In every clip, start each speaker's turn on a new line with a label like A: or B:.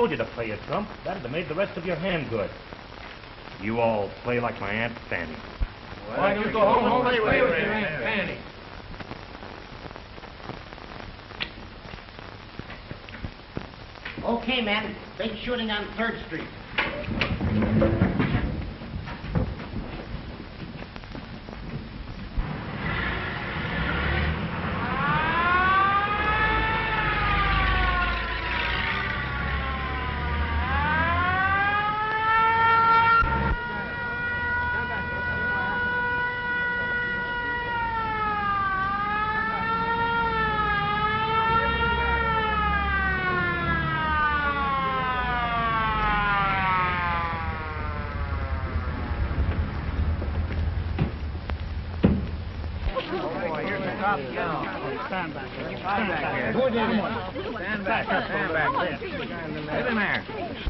A: told you to play your trump. That'd have made the rest of your hand good. You all play like my Aunt Fanny.
B: Why don't you go home and play with your Aunt Fanny?
C: Okay, man. Big shooting on 3rd Street.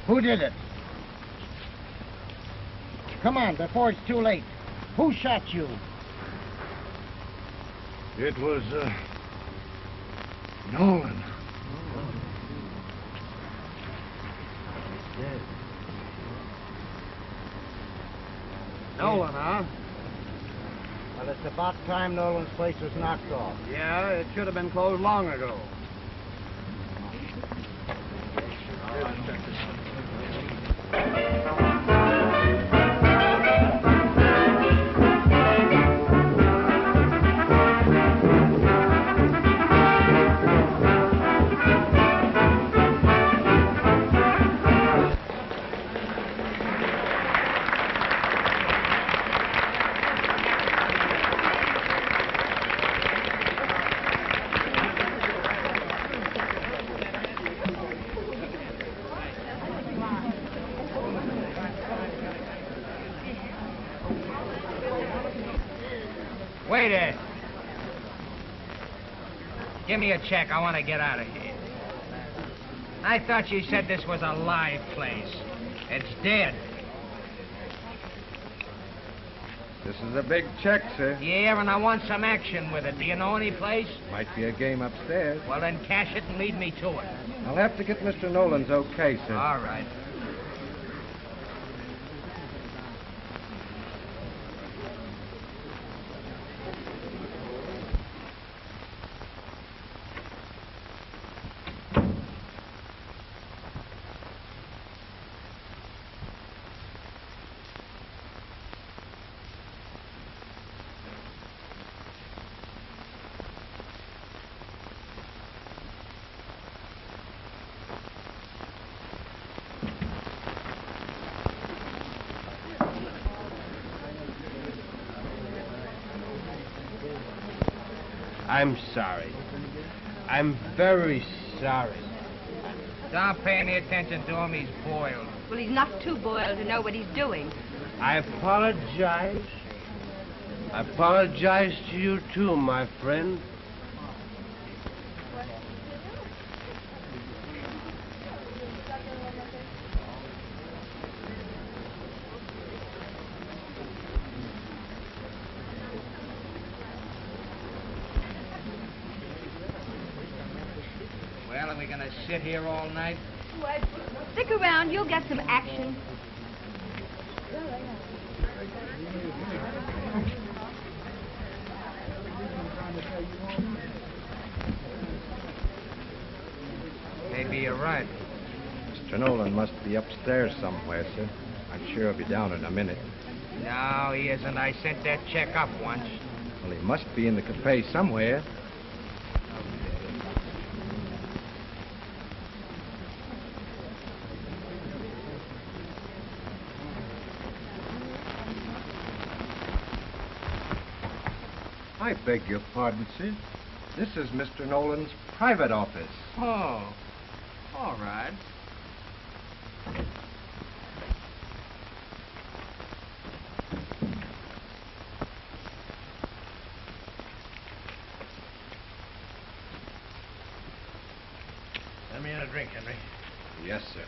D: Who did it? Come on, before it's too late. Who shot you?
E: It was, Nolan.
D: Nolan, huh? Well, it's about time Nolan's place was knocked off.
F: Yeah, it should have been closed long ago.
G: Waiter! Give me a check. I want to get out of here. I thought you said this was a live place. It's dead.
E: This is a big check, sir.
G: Yeah, and I want some action with it. Do you know any place?
E: Might be a game upstairs.
G: Well, then cash it and lead me to it.
E: I'll have to get Mr. Nolan's okay, sir.
G: All right.
F: I'm sorry. I'm very sorry.
G: Don't pay any attention to him. He's boiled.
H: Well, he's not too boiled to know what he's doing.
F: I apologize. I apologize to you, too, my friend.
G: Well, are we going to sit here all night?
H: What? Stick around. You'll get some action.
G: Maybe you're right.
E: Mr. Nolan must be upstairs somewhere, sir. I'm sure he'll be down in a minute.
G: No, he isn't. I sent that check up once.
E: Well, he must be in the cafe somewhere. I beg your pardon, sir. This is Mr. Nolan's private office.
G: Oh, all right.
B: Let me in a drink, Henry.
E: Yes, sir.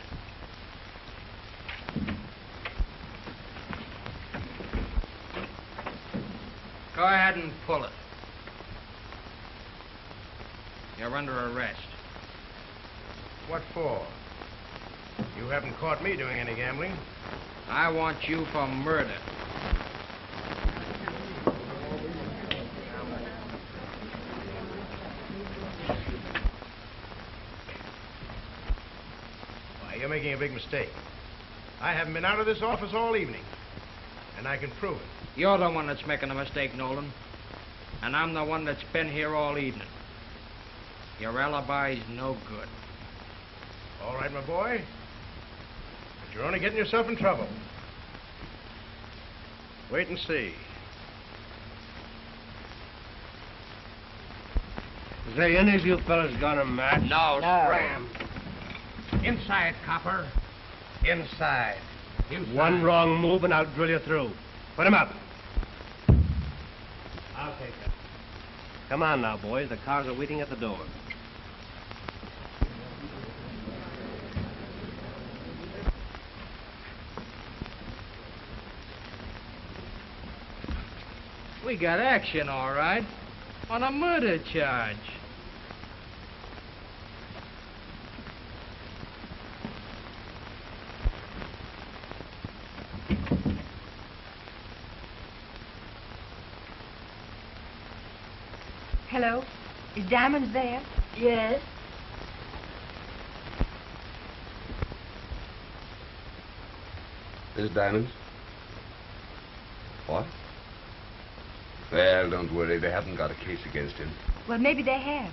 G: Go ahead and pull it. You're under arrest.
B: What for?
E: You haven't caught me doing any gambling.
G: I want you for murder.
E: Why, you're making a big mistake. I haven't been out of this office all evening, and I can prove it.
G: You're the one that's making a mistake, Nolan. And I'm the one that's been here all evening. Your alibi's no good.
E: All right, my boy. But you're only getting yourself in trouble. Wait and see.
F: Is there any of you fellas got a match?
G: No,
D: Scram.
G: Inside, copper.
F: Inside. One wrong move and I'll drill you through. Put him up. I'll take it. Come on now, boys. The cars are waiting at the door.
G: We got action, all right. On a murder charge.
H: Hello? Is Diamonds there?
I: Yes.
J: This is Diamonds. What? Well, don't worry. They haven't got a case against him.
H: Well, maybe they have.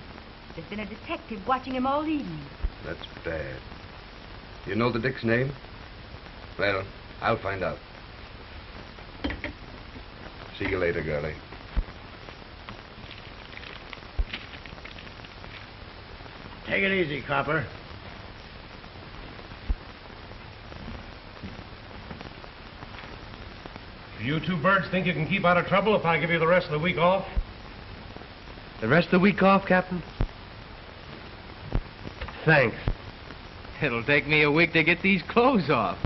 H: There's been a detective watching him all evening.
J: That's bad. You know the dick's name? Well, I'll find out. See you later, girlie.
D: Take it easy, copper.
E: Do you two birds think you can keep out of trouble if I give you the rest of the week off?
F: The rest of the week off, Captain? Thanks.
G: It'll take me a week to get these clothes off.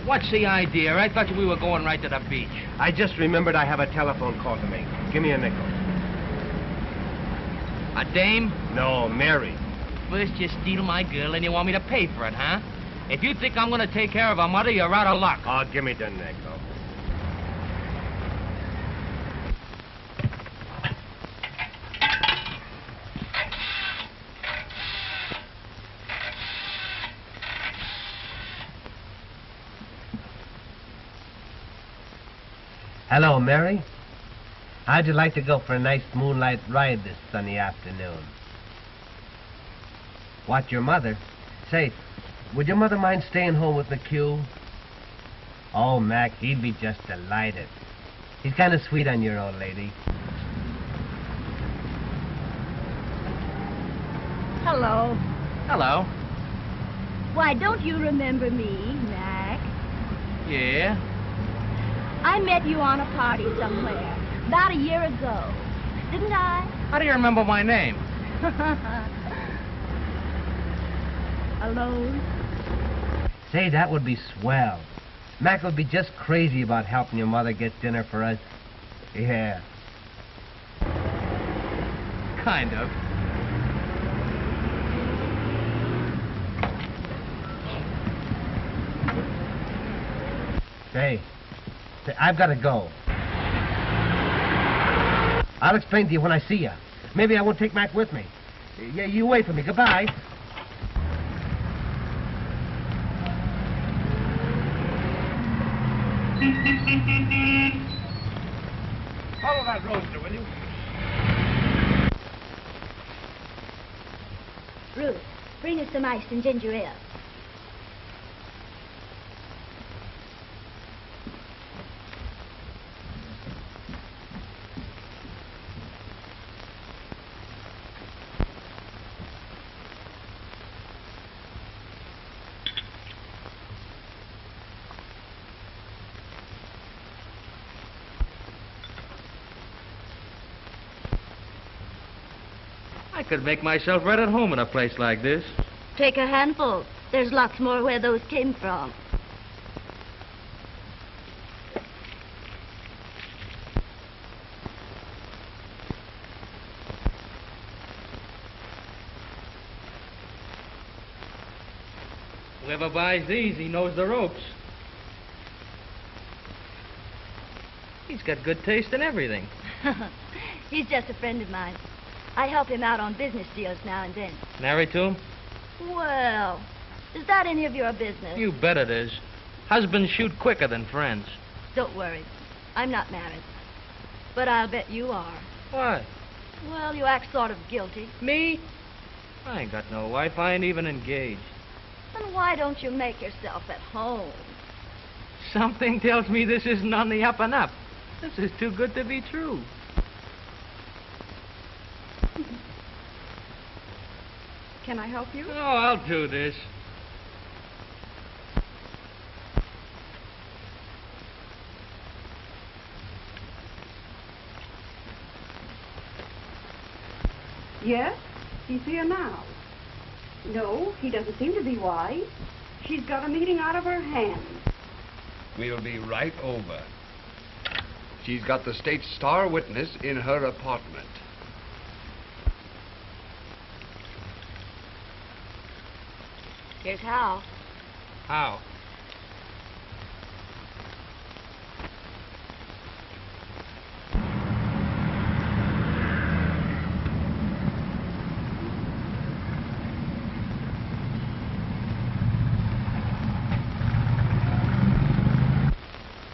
G: What's the idea? I thought we were going right to the beach.
F: I just remembered I have a telephone call to make. Give me a nickel.
G: A dame?
F: No, Mary.
G: First you steal my girl and you want me to pay for it, huh? If you think I'm going to take care of her mother, you're out of luck.
F: Oh, give me the nickel. Hello, Mary. How'd you like to go for a nice moonlight ride this sunny afternoon? What, your mother? Say, would your mother mind staying home with McCue? Oh, Mac, he'd be just delighted. He's kind of sweet on your old lady.
I: Hello.
G: Hello.
I: Why, don't you remember me, Mac?
G: Yeah?
I: I met you on a party somewhere, about a year ago. Didn't I?
G: How do you remember my name?
I: Alone?
F: Say, that would be swell. Mac would be just crazy about helping your mother get dinner for us. Yeah.
G: Kind of.
F: Say, I've got to go. I'll explain to you when I see you. Maybe I won't take Mac with me. Yeah, you wait for me. Goodbye.
E: Follow that roadster, will you?
I: Ruth, bring us some ice and ginger ale.
G: I could make myself right at home in a place like this.
I: Take a handful. There's lots more where those came from.
B: Whoever buys these, he knows the ropes. He's got good taste in everything.
I: He's just a friend of mine. I help him out on business deals now and then.
B: Married to him?
I: Well, is that any of your business?
B: You bet it is. Husbands shoot quicker than friends.
I: Don't worry. I'm not married. But I'll bet you are.
B: Why?
I: Well, you act sort of guilty.
B: Me? I ain't got no wife. I ain't even engaged.
I: Then why don't you make yourself at home?
B: Something tells me this isn't on the up and up. This is too good to be true.
H: Can I help you?
B: Oh, I'll do this.
H: Yes? He's here now. No, he doesn't seem to be wise. She's got a meeting out of her hands.
J: We'll be right over. She's got the state's star witness in her apartment.
I: Here's how.
B: How?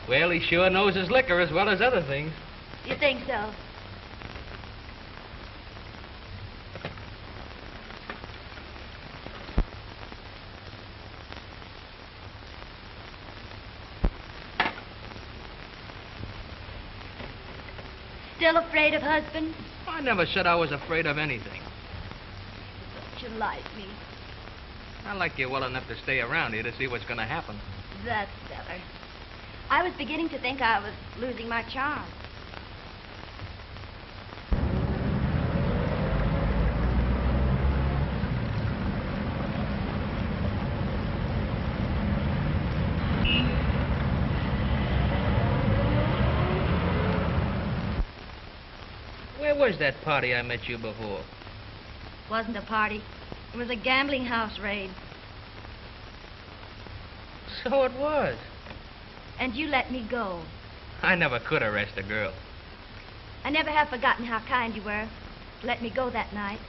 B: Well, he sure knows his liquor as well as other things.
I: You think so? Still afraid of husband?
B: I never said I was afraid of anything.
I: Don't you like me?
B: I like you well enough to stay around here to see what's going to happen.
I: That's better. I was beginning to think I was losing my charm.
B: Where was that party I met you before?
I: Wasn't a party. It was a gambling house raid.
B: So it was.
I: And you let me go.
B: I never could arrest a girl.
I: I never have forgotten how kind you were to let me go that night.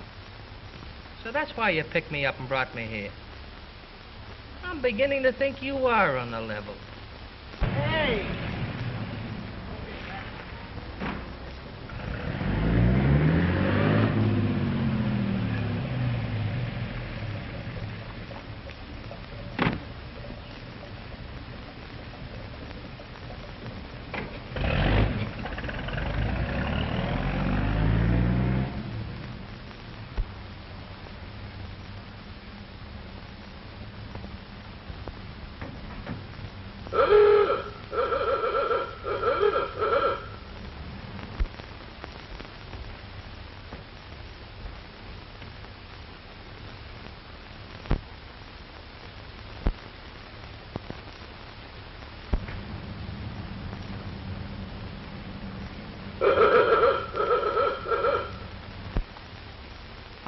B: So that's why you picked me up and brought me here. I'm beginning to think you are on the level.
D: Hey!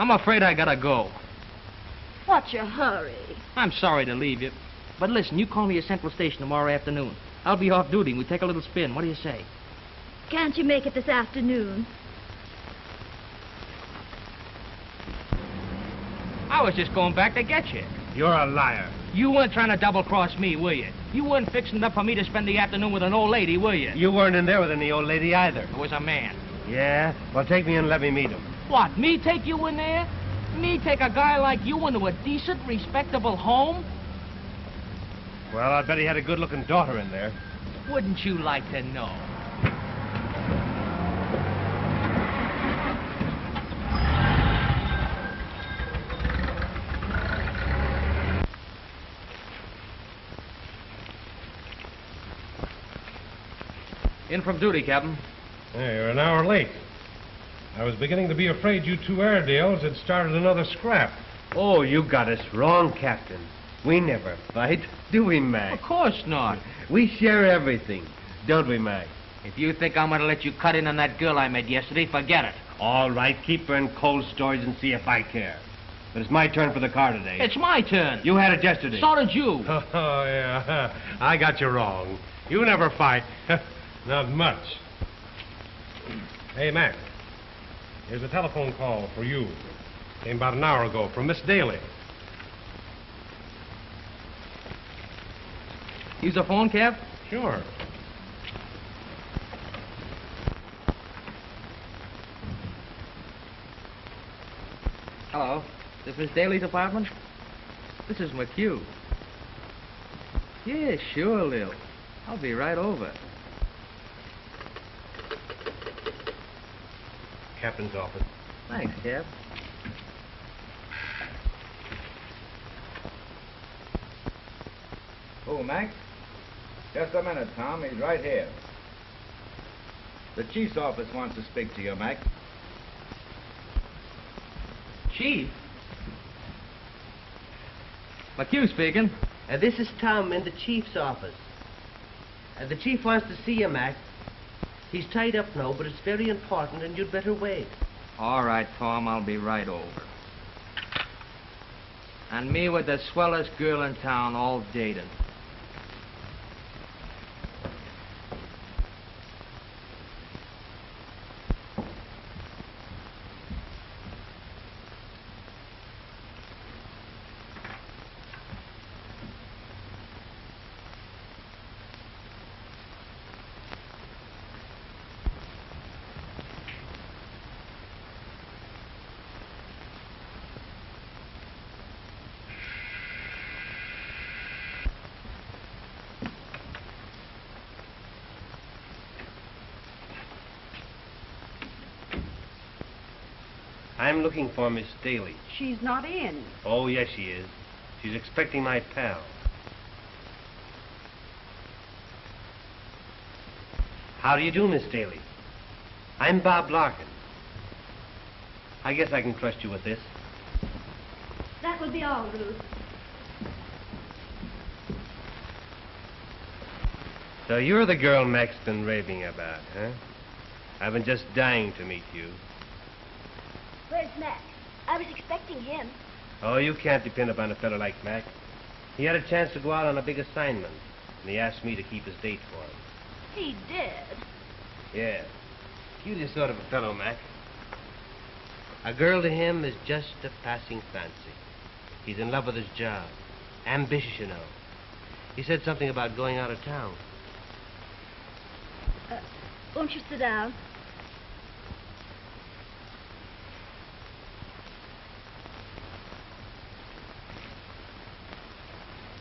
B: I'm afraid I gotta go.
I: What's your hurry?
B: I'm sorry to leave you. But listen, you call me at Central Station tomorrow afternoon. I'll be off duty and we take a little spin. What do you say?
I: Can't you make it this afternoon?
B: I was just going back to get you.
E: You're a liar.
B: You weren't trying to double-cross me, were you? You weren't fixing it up for me to spend the afternoon with an old lady, were you?
F: You weren't in there with any old lady either.
B: It was a man.
F: Yeah? Well, take me in and let me meet him.
B: What, me take you in there? Me take a guy like you into a decent, respectable home?
F: Well, I bet he had a good-looking daughter in there.
B: Wouldn't you like to know? In from duty, Captain.
E: Hey, you're an hour late. I was beginning to be afraid you two Airedales had started another scrap.
F: Oh, you got us wrong, Captain. We never fight, do we, Mac?
B: Of course not.
F: We share everything, don't we, Mac?
B: If you think I'm going to let you cut in on that girl I met yesterday, forget it.
F: All right, keep her in cold storage and see if I care. But it's my turn for the car today.
B: It's my turn.
F: You had it yesterday.
B: So did you.
E: Oh, yeah. I got you wrong. You never fight. Not much. Hey, Mac. Here's a telephone call for you. Came about an hour ago from Miss Daley.
B: Use a phone, Cap?
E: Sure.
B: Hello. Is this Daly's apartment? This is McCue. Yeah, sure, Lil. I'll be right over.
E: Captain's office.
B: Thanks, Cap.
K: Oh, Mac? Just a minute, Tom. He's right here. The chief's office wants to speak to you, Mac.
B: Chief? McCue speaking.
F: This is Tom in the chief's office. The chief wants to see you, Mac. He's tied up now, but it's very important, and you'd better wait.
B: All right, Tom, I'll be right over. And me with the swellest girl in town all dating.
F: I'm looking for Miss Daley.
H: She's not in.
F: Oh, yes, she is. She's expecting my pal. How do you do, Miss Daley? I'm Bob Larkin. I guess I can trust you with this.
I: That will be all, Ruth.
F: So you're the girl Mac's been raving about, huh? I've been just dying to meet you.
I: Where's Mac? I was expecting him.
F: Oh, you can't depend upon a fellow like Mac. He had a chance to go out on a big assignment, and he asked me to keep his date for him.
I: He did.
F: Yeah. Cutest sort of a fellow, Mac. A girl to him is just a passing fancy. He's in love with his job. Ambitious, you know. He said something about going out of town.
I: Won't you sit down?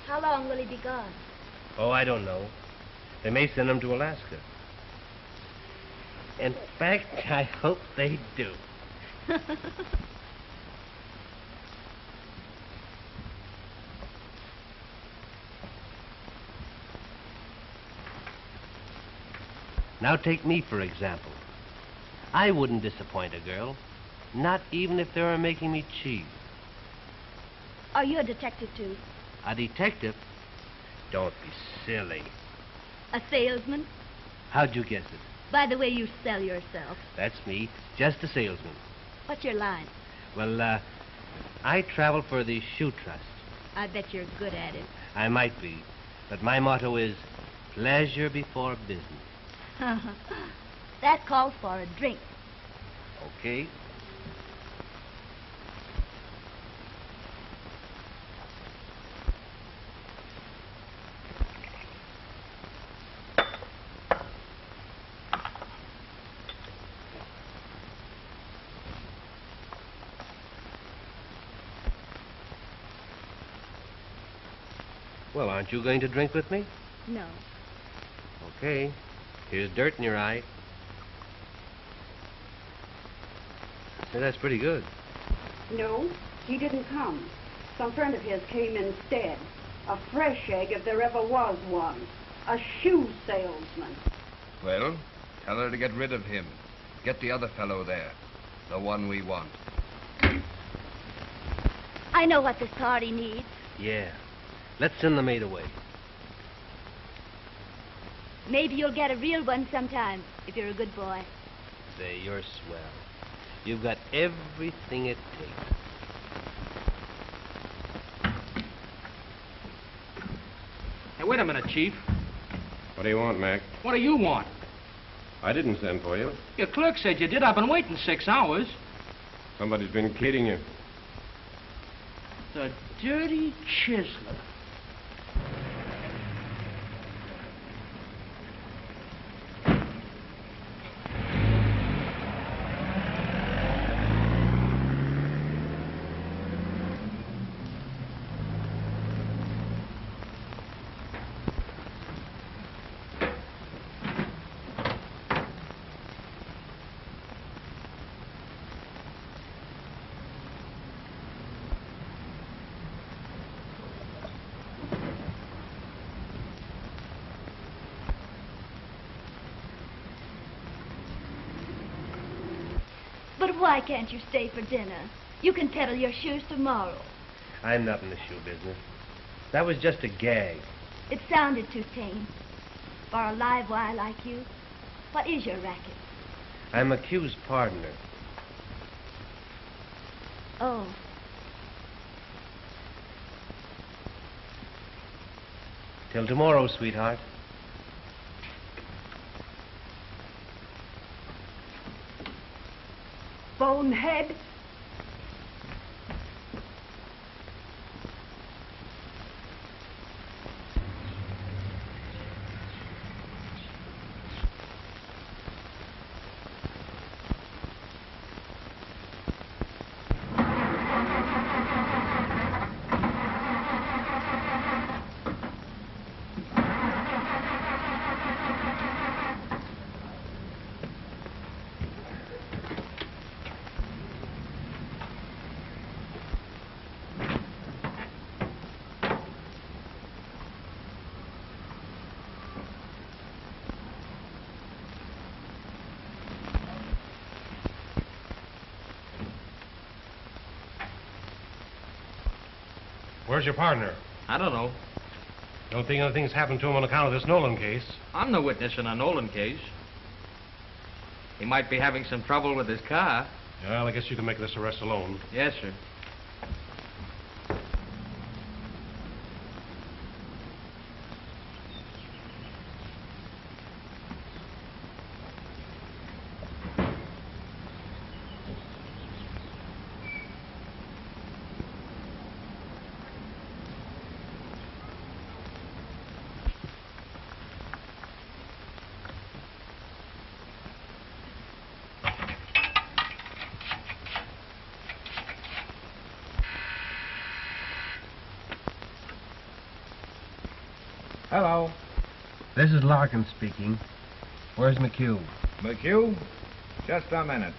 I: How long will he be gone?
F: Oh, I don't know. They may send him to Alaska. In fact, I hope they do. Now take me, for example. I wouldn't disappoint a girl, not even if they were making me chief.
I: Are you a detective, too?
F: A detective? Don't be silly.
I: A salesman?
F: How'd you guess it?
I: By the way you sell yourself.
F: That's me, just a salesman.
I: What's your line?
F: Well, I travel for the Shoe Trust.
I: I bet you're good at it.
F: I might be, but my motto is pleasure before business.
I: That calls for a drink.
F: Okay. Well, aren't you going to drink with me?
I: No.
F: Okay. Here's dirt in your eye. Hey, that's pretty good.
H: No, he didn't come. Some friend of his came instead. A fresh egg if there ever was one. A shoe salesman.
J: Well, tell her to get rid of him. Get the other fellow there. The one we want.
I: I know what this party needs.
F: Yeah. Let's send the maid away.
I: Maybe you'll get a real one sometime, if you're a good boy.
F: Say, you're swell. You've got everything it takes.
B: Hey, wait a minute, Chief.
E: What do you want, Mac?
B: What do you want?
E: I didn't send for you.
B: Your clerk said you did. I've been waiting 6 hours.
E: Somebody's been kidding you.
B: The dirty chiseler.
I: But why can't you stay for dinner? You can peddle your shoes tomorrow.
F: I'm not in the shoe business. That was just a gag.
I: It sounded too tame. For a live wire like you, what is your racket?
F: I'm McCue's partner.
I: Oh.
F: Till tomorrow, sweetheart.
H: Bonehead.
E: Where's your partner?
B: I don't know.
E: Don't think anything's happened to him on account of this Nolan case.
B: I'm no witness in a Nolan case. He might be having some trouble with his car.
E: Well, I guess you can make this arrest alone.
B: Yes, sir.
K: Hello.
F: This is Larkin speaking. Where's McCue?
K: McCue? Just a minute.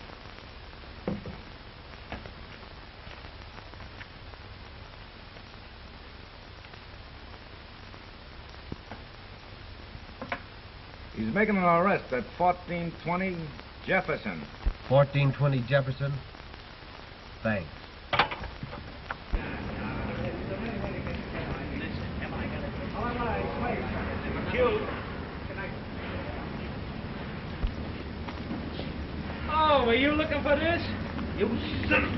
K: He's making an arrest at 1420 Jefferson.
F: 1420 Jefferson? Thanks.
B: Oh, were you looking for this? You son of...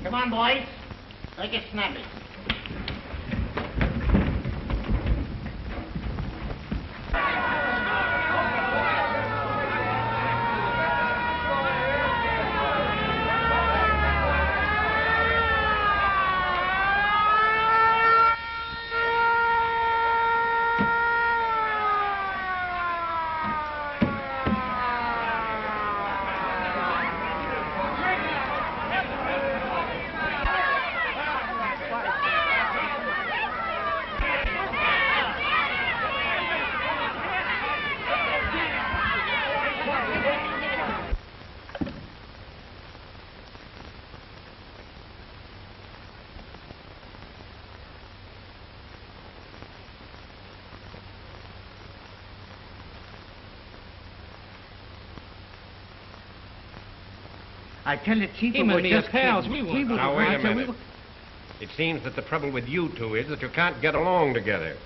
C: Come on, boys. Make it snappy.
G: I tell you, Chief,
B: Him
G: we
B: and
G: were
B: me are
G: just
B: pals.
G: kidding.
B: We were.
E: Now, wait
B: I
E: a
B: tell- we
E: minute.
B: were-
E: It seems that the trouble with you two is that you can't get along together.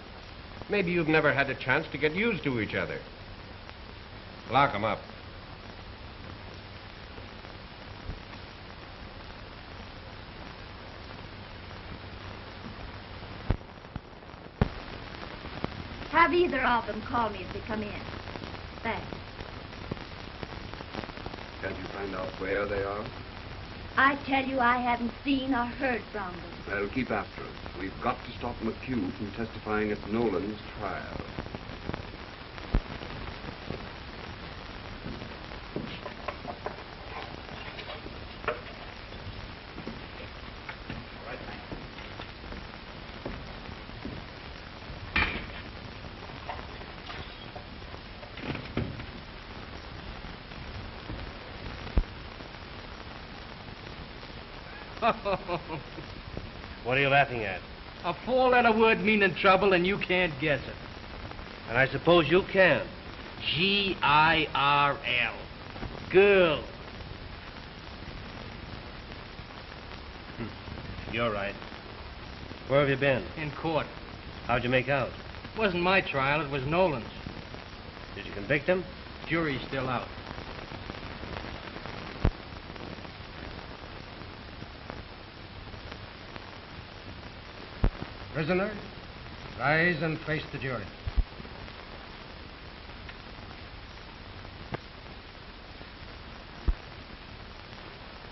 E: Maybe you've never had a chance to get used to each other. Lock 'em up.
I: Have either of them call me if they come in. Thanks.
J: Can't you find out where they are?
I: I tell you, I haven't seen or heard from them.
J: They'll keep after us. We've got to stop McCue from testifying at Nolan's trial.
F: What are you laughing at?
B: A four-letter word meaning trouble, and you can't guess it.
F: And I suppose you can.
B: G-I-R-L. Girl.
F: You're right. Where have you been?
B: In court.
F: How'd you make out?
B: Wasn't my trial, it was Nolan's.
F: Did you convict him?
B: Jury's still out.
E: Prisoner, rise and face the jury.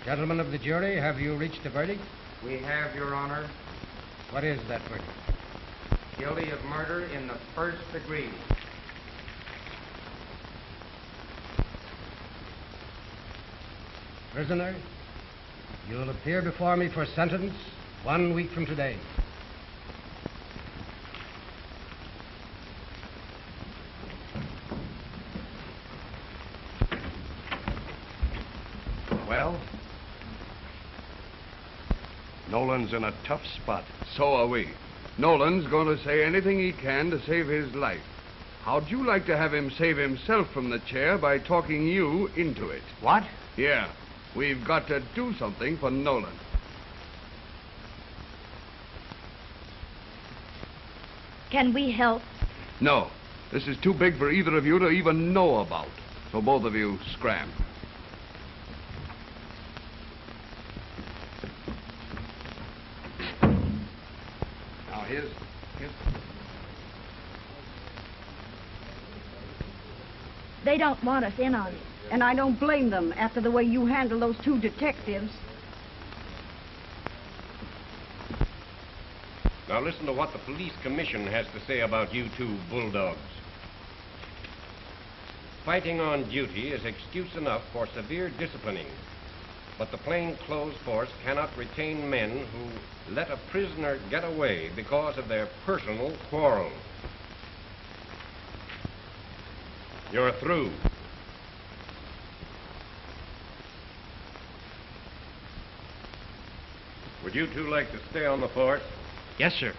E: Gentlemen of the jury, have you reached a verdict?
G: We have, Your Honor,
E: What is that verdict?
G: guilty of murder in the first degree.
E: Prisoner, you'll appear before me for sentence 1 week from today.
J: Well?
L: Nolan's in a tough spot.
J: So are we. Nolan's going to say anything he can to save his life. How'd you like to have him save himself from the chair by talking you into it?
G: What?
J: Yeah. We've got to do something for Nolan.
I: Can we help?
J: No. This is too big for either of you to even know about. So both of you scram. Now here's...
H: They don't want us in on it. And I don't blame them after the way you handle those two detectives.
E: Now listen to what the police commission has to say about you two bulldogs. Fighting on duty is excuse enough for severe disciplining, but the plainclothes force cannot retain men who let a prisoner get away because of their personal quarrel. You're through. Would you two like to stay on the force?
B: Yes, sir.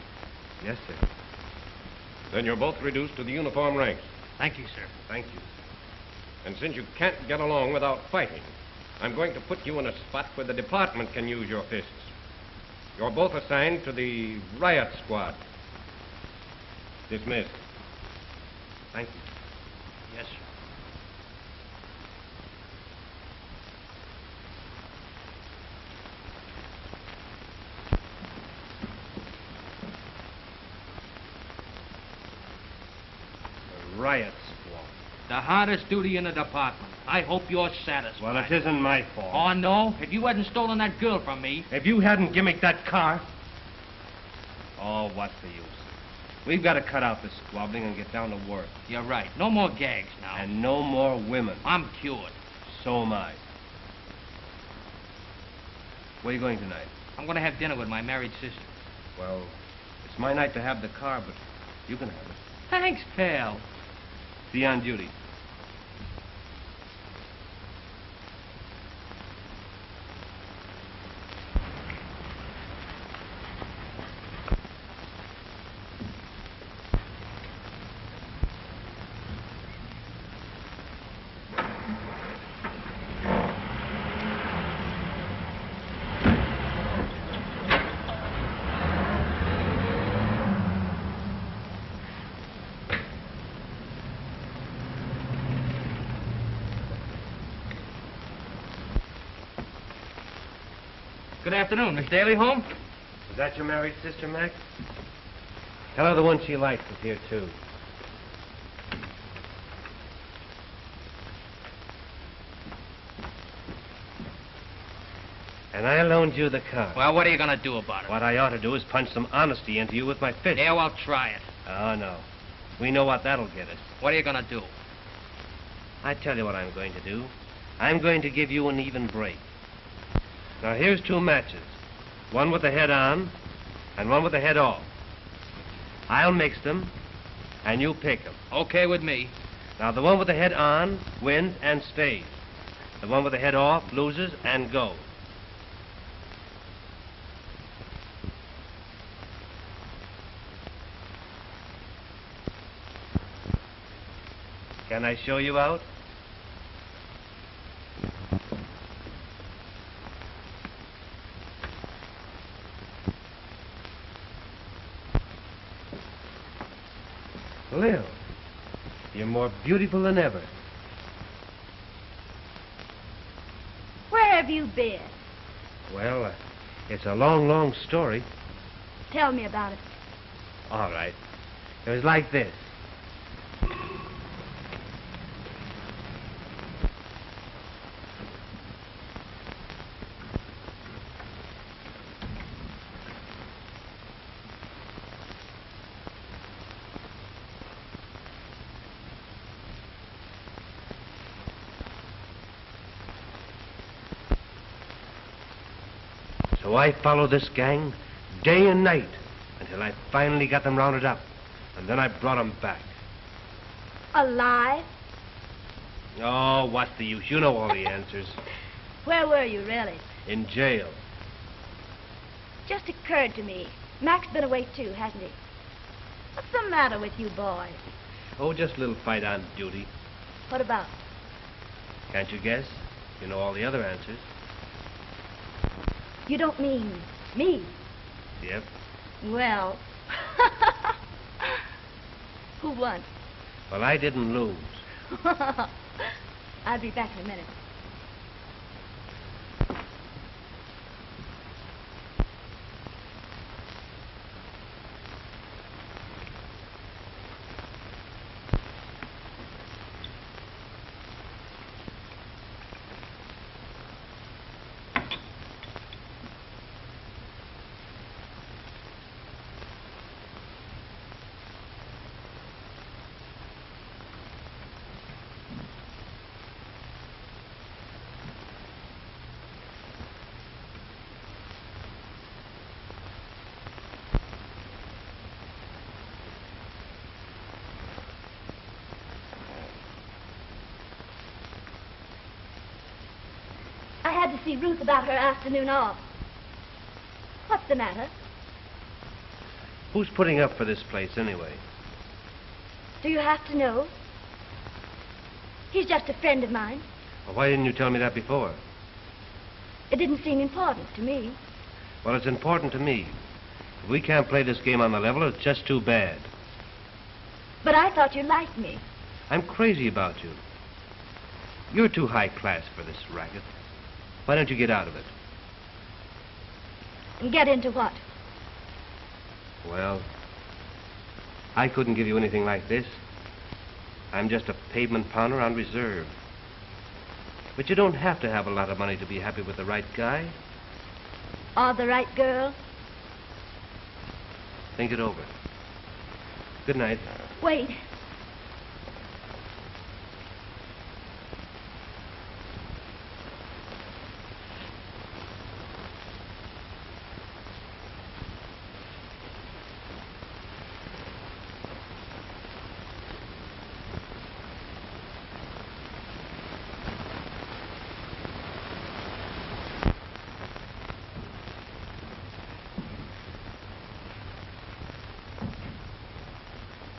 F: Yes, sir.
E: Then you're both reduced to the uniform ranks.
B: Thank you, sir.
E: Thank you. And since you can't get along without fighting, I'm going to put you in a spot where the department can use your fists. You're both assigned to the riot squad. Dismissed. Thank you.
B: Yes, sir.
F: Riot squad.
B: The hardest duty in the department. I hope you're satisfied.
F: Well, it isn't my fault.
B: Oh, no? If you hadn't stolen that girl from me...
F: If you hadn't gimmicked that car... Oh, what's the use? We've got to cut out the squabbling and get down to work.
B: You're right. No more gags now.
F: And no more women.
B: I'm cured.
F: So am I. Where are you going tonight?
B: I'm going to have dinner with my married sister.
F: Well, it's my night to have the car, but you can have it.
B: Thanks, pal.
F: Be on duty.
B: Good afternoon. Miss Daley home?
F: Is that your married sister, Mac? Tell her the one she likes is here, too. And I loaned you the car.
B: Well, what are you going to do about it?
F: What I ought to do is punch some honesty into you with my fist.
B: Yeah, well, try it.
F: Oh, no. We know what that'll get us.
B: What are you going to do?
F: I tell you what I'm going to do. I'm going to give you an even break. Now, here's 2 matches. One with the head on, and one with the head off. I'll mix them, and you pick them.
B: Okay with me.
F: Now, the one with the head on wins and stays. The one with the head off loses and goes. Can I show you out? Lil, you're more beautiful than ever.
I: Where have you been?
F: Well, it's a long, long story.
I: Tell me about it.
F: All right. It was like this. So I followed this gang day and night until I finally got them rounded up. And then I brought them back.
I: Alive?
F: Oh, what's the use? You know all the answers.
I: Where were you, really?
F: In jail.
I: Just occurred to me. Mac's been away, too, hasn't he? What's the matter with you boys?
F: Oh, just a little fight on duty.
I: What about?
F: Can't you guess? You know all the other answers.
I: You don't mean me?
F: Yep.
I: Well, who won?
F: Well, I didn't lose.
I: I'll be back in a minute. I had to see Ruth about her afternoon off. What's the matter?
F: Who's putting up for this place, anyway?
I: Do you have to know? He's just a friend of mine.
F: Well, why didn't you tell me that before?
I: It didn't seem important to me.
F: Well, it's important to me. If we can't play this game on the level, it's just too bad.
I: But I thought you liked me.
F: I'm crazy about you. You're too high class for this racket. Why don't you get out of it?
I: And get into what?
F: Well, I couldn't give you anything like this. I'm just a pavement pounder on reserve. But you don't have to have a lot of money to be happy with the right guy.
I: Or the right girl.
F: Think it over. Good night.
I: Wait.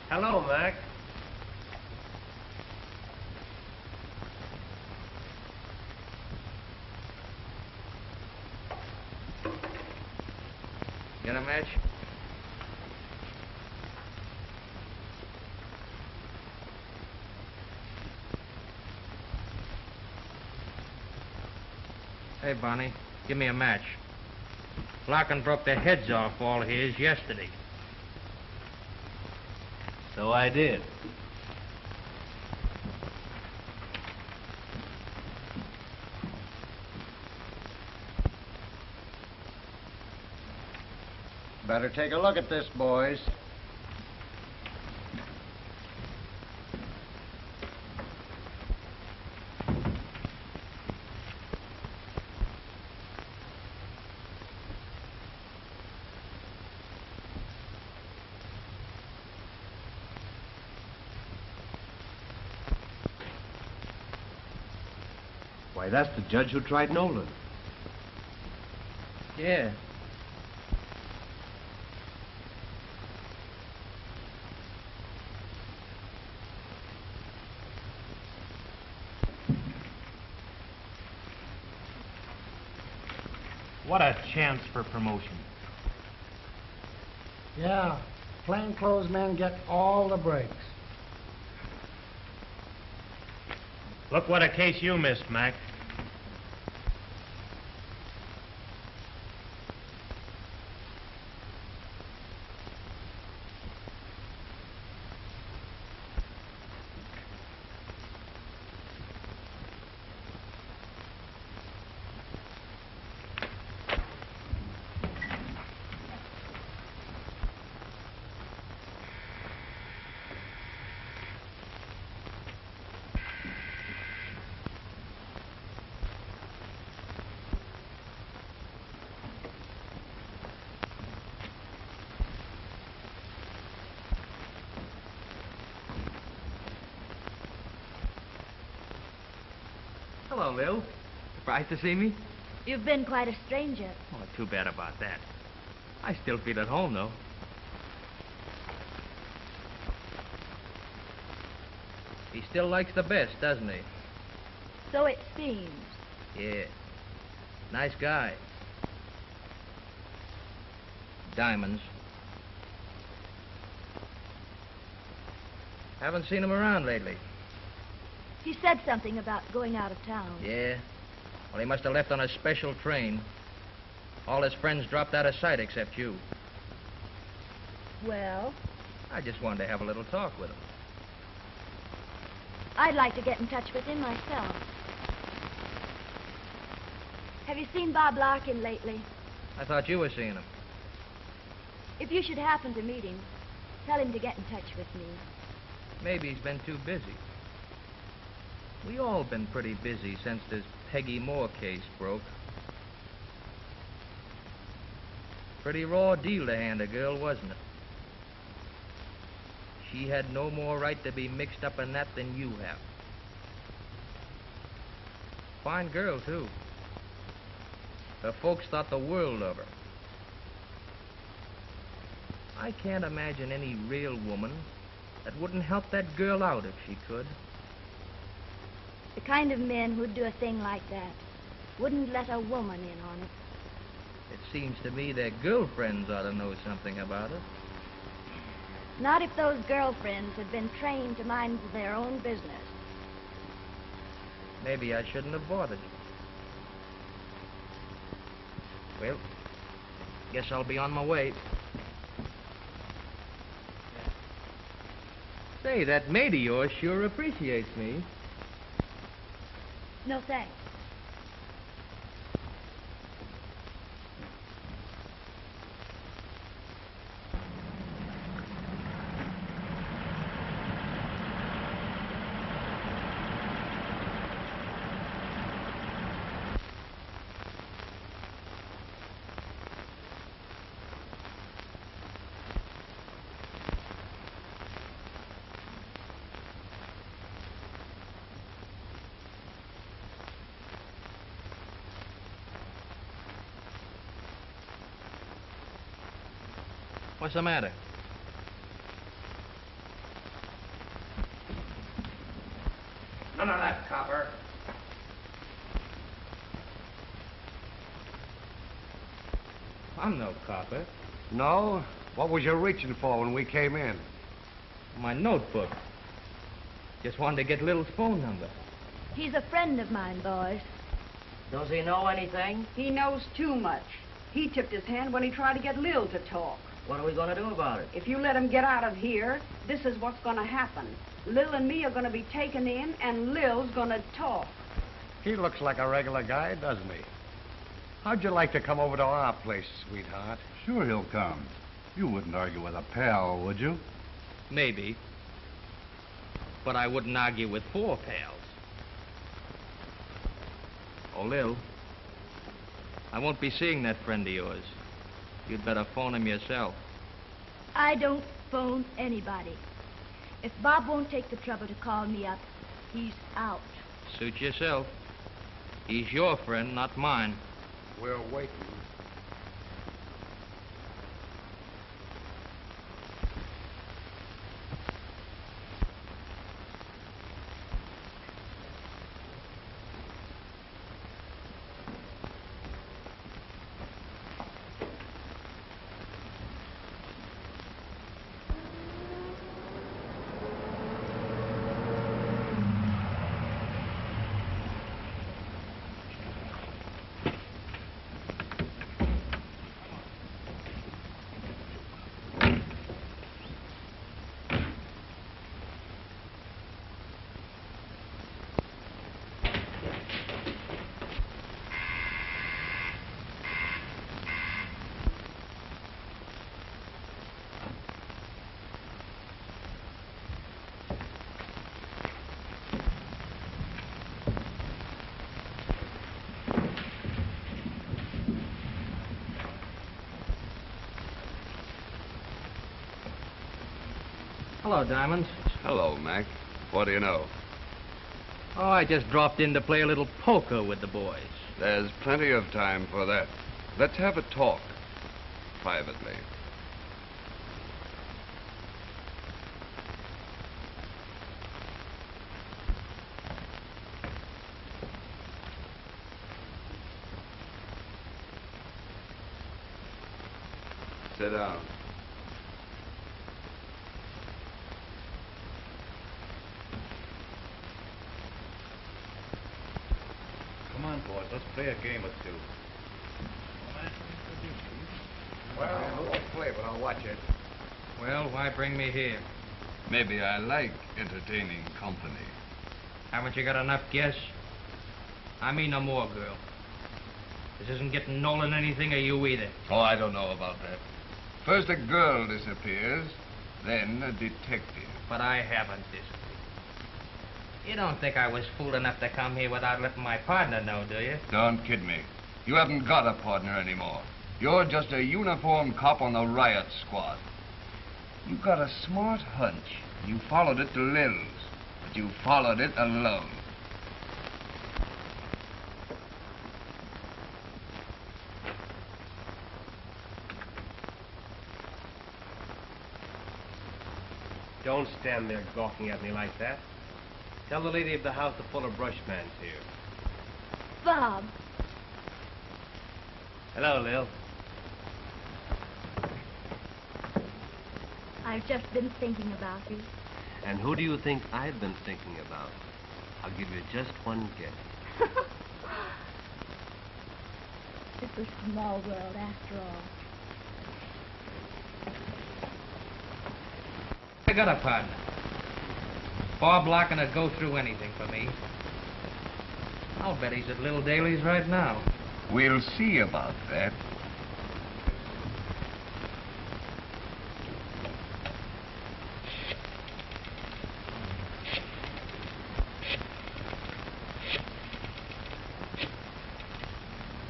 F: Hello, Mac.
J: Get a match?
B: Hey, Bonnie, give me a match. Larkin broke the heads off all his yesterday.
F: So I did.
D: Better take a look at this, boys.
F: Why, that's the judge who tried Nolan.
B: Yeah.
A: What a chance for promotion.
D: Yeah, plainclothes men get all the breaks.
A: Look what a case you missed, Mac.
B: Hello, Lil. Surprised to see me?
I: You've been quite a stranger.
B: Oh, too bad about that. I still feel at home, though. He still likes the best, doesn't he?
I: So it seems.
B: Yeah. Nice guy. Diamonds. Haven't seen him around lately.
I: He said something about going out of town.
B: Yeah? Well, he must have left on a special train. All his friends dropped out of sight except you.
I: Well,
B: I just wanted to have a little talk with him.
I: I'd like to get in touch with him myself. Have you seen Bob Larkin lately?
B: I thought you were seeing him.
I: If you should happen to meet him, tell him to get in touch with me.
B: Maybe he's been too busy. We all been pretty busy since this Peggy Moore case broke. Pretty raw deal to hand a girl, wasn't it? She had no more right to be mixed up in that than you have. Fine girl, too. Her folks thought the world of her. I can't imagine any real woman that wouldn't help that girl out if she could.
I: The kind of men who'd do a thing like that wouldn't let a woman in on it.
B: It seems to me their girlfriends ought to know something about it.
I: Not if those girlfriends had been trained to mind their own business.
B: Maybe I shouldn't have bothered you. Well, guess I'll be on my way. Say, that maid of yours sure appreciates me.
I: No thanks.
B: What's the matter?
C: None of that, copper.
B: I'm no copper.
L: No? What was you reaching for when we came in?
B: My notebook. Just wanted to get Lil's phone number.
I: He's a friend of mine, boys.
C: Does he know anything?
H: He knows too much. He tipped his hand when he tried to get Lil to talk.
C: What are we going to do about it?
H: If you let him get out of here, this is what's going to happen. Lil and me are going to be taken in, and Lil's going to talk.
L: He looks like a regular guy, doesn't he? How'd you like to come over to our place, sweetheart?
M: Sure he'll come. You wouldn't argue with a pal, would you?
B: Maybe. But I wouldn't argue with 4 pals. Oh, Lil, I won't be seeing that friend of yours. You'd better phone him yourself.
I: I don't phone anybody. If Bob won't take the trouble to call me up, he's out.
B: Suit yourself. He's your friend, not mine.
L: We're waiting.
B: Hello, Diamonds.
J: Hello, Mac. What do you know?
B: Oh, I just dropped in to play a little poker with the boys.
J: There's plenty of time for that. Let's have a talk. Privately. Sit down.
M: Come on, boys, let's play a game or two.
L: Well, I won't play, but I'll watch it.
B: Well, why bring me here?
J: Maybe I like entertaining company.
B: Haven't you got enough guests? I mean no more, girl. This isn't getting Nolan anything, or you either.
J: Oh, I don't know about that. First a girl disappears, then a detective.
B: But I haven't disappeared. You don't think I was fool enough to come here without letting my partner know, do you?
J: Don't kid me. You haven't got a partner anymore. You're just a uniformed cop on the riot squad. You got a smart hunch. You followed it to Lil's, but you followed it alone.
F: Don't stand there gawking at me like that. Tell the lady of the house to pull her brush man's here.
I: Bob.
F: Hello, Lil.
I: I've just been thinking about you.
F: And who do you think I've been thinking about? I'll give you just one guess.
I: It's a small world after all.
B: I got a partner. Bob Larkin would go through anything for me. I'll bet he's at Lil Daley's right now.
J: We'll see about that.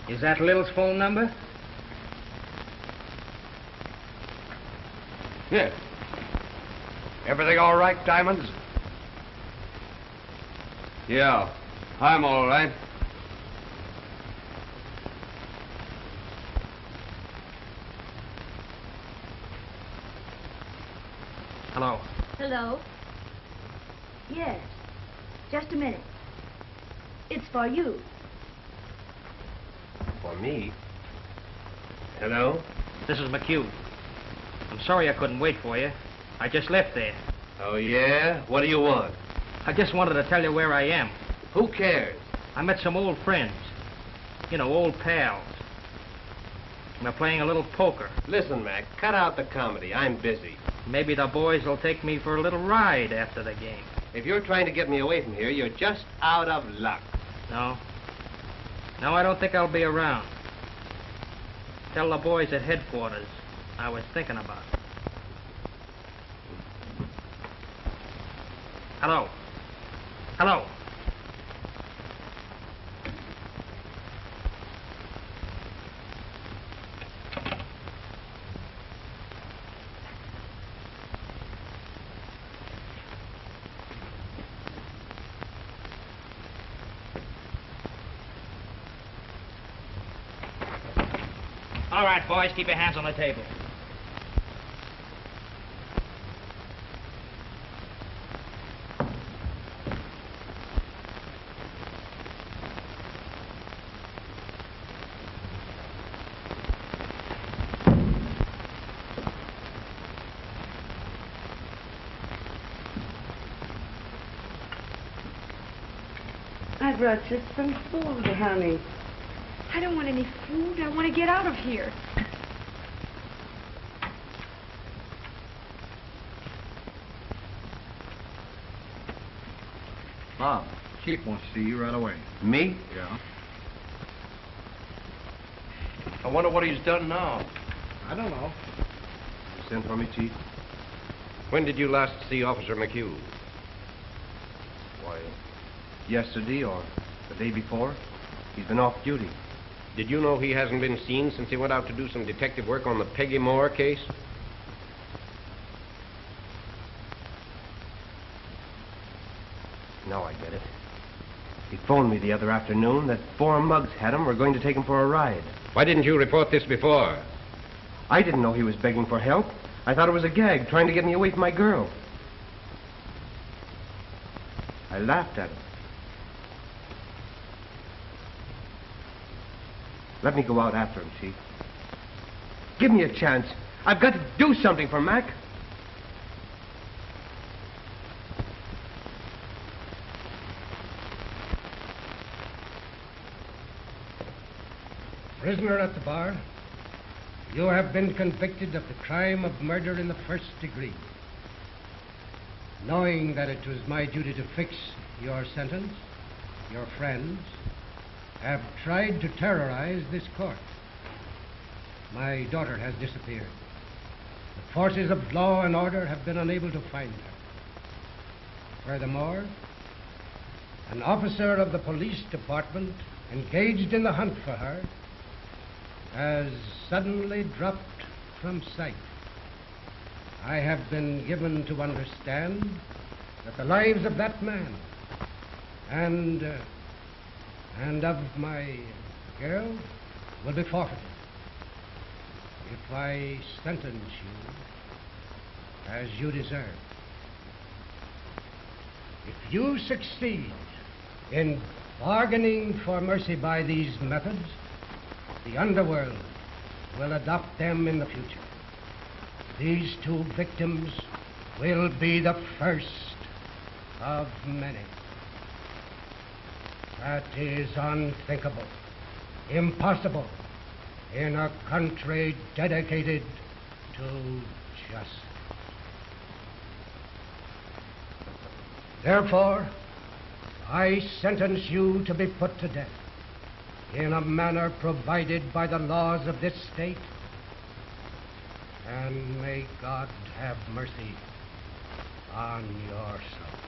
B: Is that Lil's phone number?
L: Yeah. Everything all right, Diamonds?
J: Yeah, I'm all right.
B: Hello.
I: Hello? Yes. Just a minute. It's for you.
F: For me? Hello?
B: This is McCue. I'm sorry I couldn't wait for you. I just left there.
F: Oh, yeah? What do you want?
B: I just wanted to tell you where I am.
F: Who cares?
B: I met some old friends. You know, old pals. We're playing a little poker.
F: Listen, Mac, cut out the comedy. I'm busy.
B: Maybe the boys will take me for a little ride after the game.
F: If you're trying to get me away from here, you're just out of luck.
B: No. No, I don't think I'll be around. Tell the boys at headquarters I was thinking about it. Hello. Hello. All right, boys, keep your hands on the table.
H: I brought you some food, honey.
I: I don't want any food. I want to get out of here.
M: Bob, Chief wants to see you right away.
F: Me?
M: Yeah.
C: I wonder what he's done now.
M: I don't know.
F: Send for me, Chief. When did you last see Officer McCue? Why, yesterday or the day before. He's been off duty. Did you know he hasn't been seen since he went out to do some detective work on the Peggy Moore case? Now I get it. He phoned me the other afternoon that 4 mugs had him. We're going to take him for a ride. Why didn't you report this before? I didn't know he was begging for help. I thought it was a gag, trying to get me away from my girl. I laughed at him. Let me go out after him, Chief. Give me a chance. I've got to do something for Mac.
N: Prisoner at the bar, you have been convicted of the crime of murder in the 1st degree. Knowing that it was my duty to fix your sentence, your friends have tried to terrorize this court. My daughter has disappeared. The forces of law and order have been unable to find her. Furthermore, an officer of the police department engaged in the hunt for her has suddenly dropped from sight. I have been given to understand that the lives of that man and of my girl will be forfeited if I sentence you as you deserve. If you succeed in bargaining for mercy by these methods, the underworld will adopt them in the future. These 2 victims will be the first of many. That is unthinkable, impossible in a country dedicated to justice. Therefore, I sentence you to be put to death in a manner provided by the laws of this state, and may God have mercy on your soul.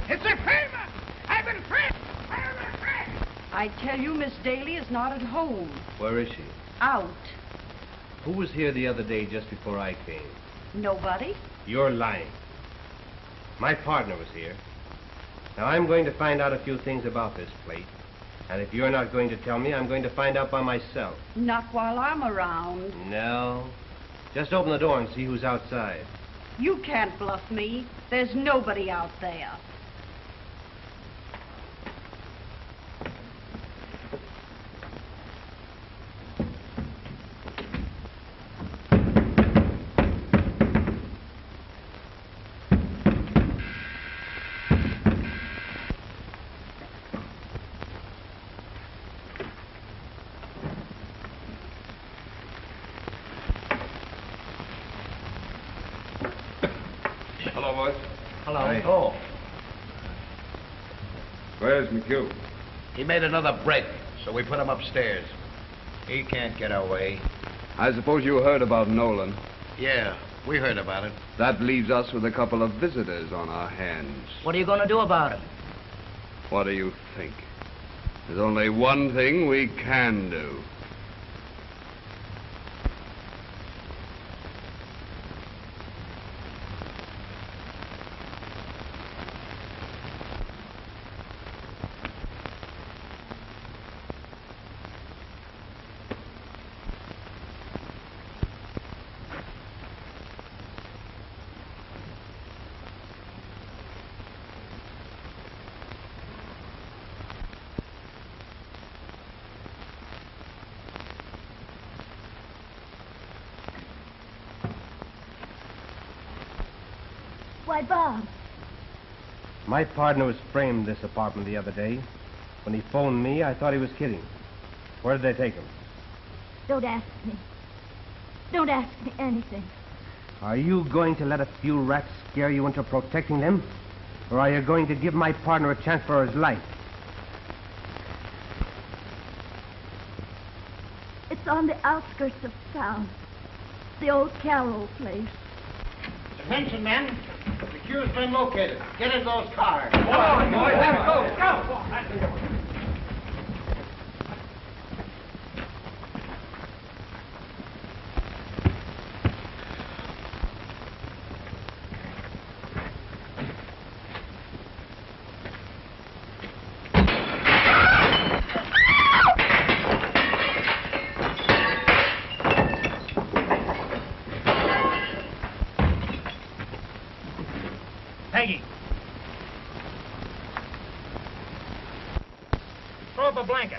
G: It's a favor! I've been free!
H: I tell you, Miss Daley is not at home.
F: Where is she?
H: Out.
F: Who was here the other day just before I came?
H: Nobody?
F: You're lying. My partner was here. Now, I'm going to find out a few things about this plate. And if you're not going to tell me, I'm going to find out by myself.
H: Not while I'm around.
F: No. Just open the door and see who's outside.
H: You can't bluff me. There's nobody out there.
C: Hello.
K: Hey.
C: Oh.
K: Where's McCue?
L: He made another break, so we put him upstairs.
C: He can't get away.
J: I suppose you heard about Nolan.
F: Yeah, we heard about it.
J: That leaves us with a couple of visitors on our hands.
G: What are you going to do about him?
J: What do you think? There's only one thing we can do.
I: Why, Bob.
F: My partner was framed this apartment the other day. When he phoned me, I thought he was kidding. Where did they take him?
I: Don't ask me. Don't ask me anything.
F: Are you going to let a few rats scare you into protecting them? Or are you going to give my partner a chance for his life?
I: It's on the outskirts of town. The old Carroll place.
N: Attention, men. McCue's been located. Get in those cars.
C: Come on, boys. Let's go.
N: Go.
G: Peggy. Throw up a blanket.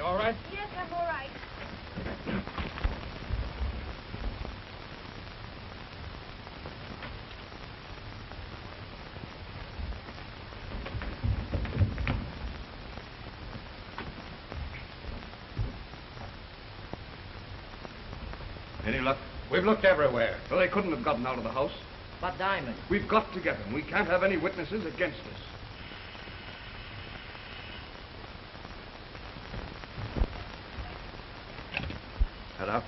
G: All right?
I: Yes, I'm all right.
J: Any luck?
L: We've looked everywhere.
J: Well, they couldn't have gotten out of the house.
G: But Diamond.
J: We've got to get them. We can't have any witnesses against us. Hello?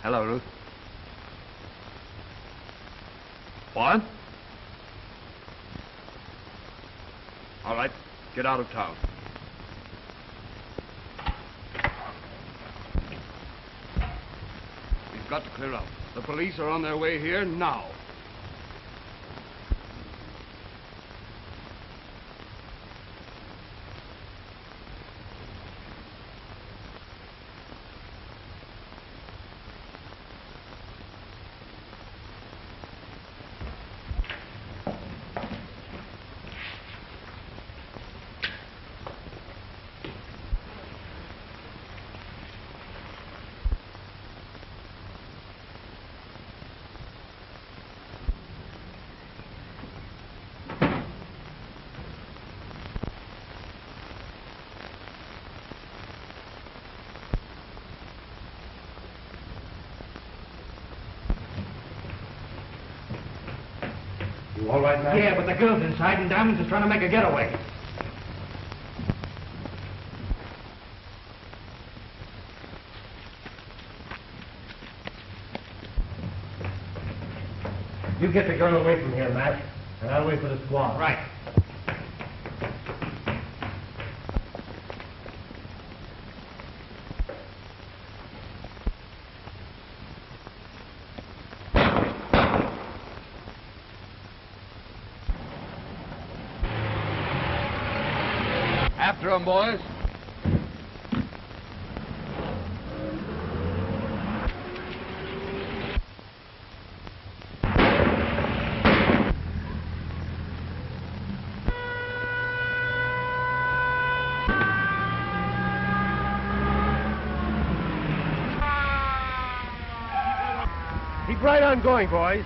J: Hello, Ruth. What? All right, get out of town. We've got to clear out. The police are on their way here now.
L: You all right, man?
G: Yeah, but the girl's inside and Diamonds is trying to make a getaway.
L: You get the girl away from here, Mac, and I'll wait for the squad.
G: Right.
J: After them, boys.
F: Keep right on going, boys.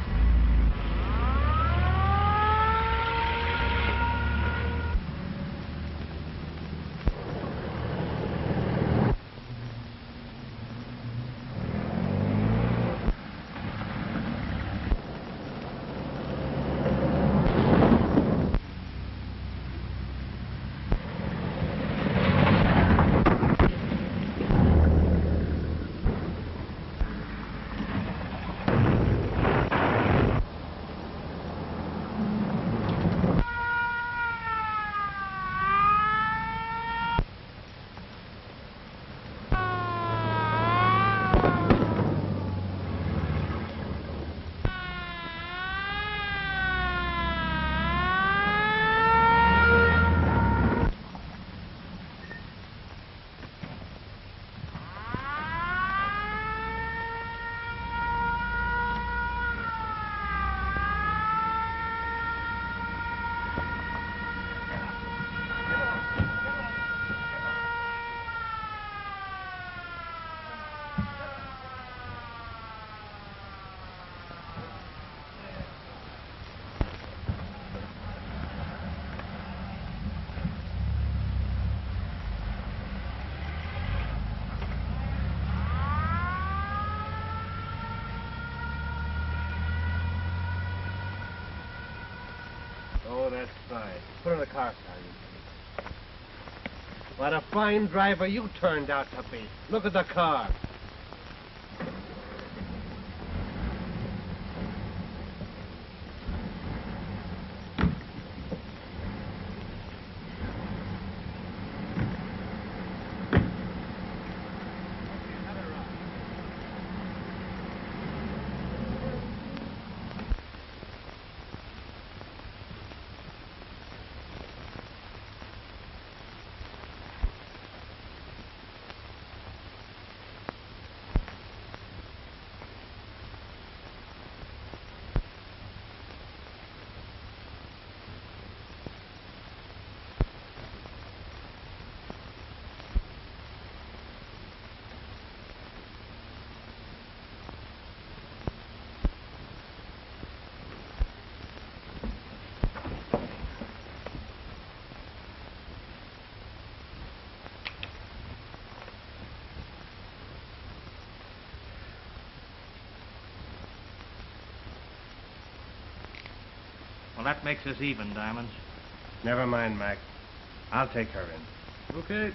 F: Oh, that's fine. Put in the car, Sergeant. What a fine driver you turned out to be. Look at the car.
B: Well, that makes us even, Diamonds.
F: Never mind, Mac. I'll take her in.
E: Okay.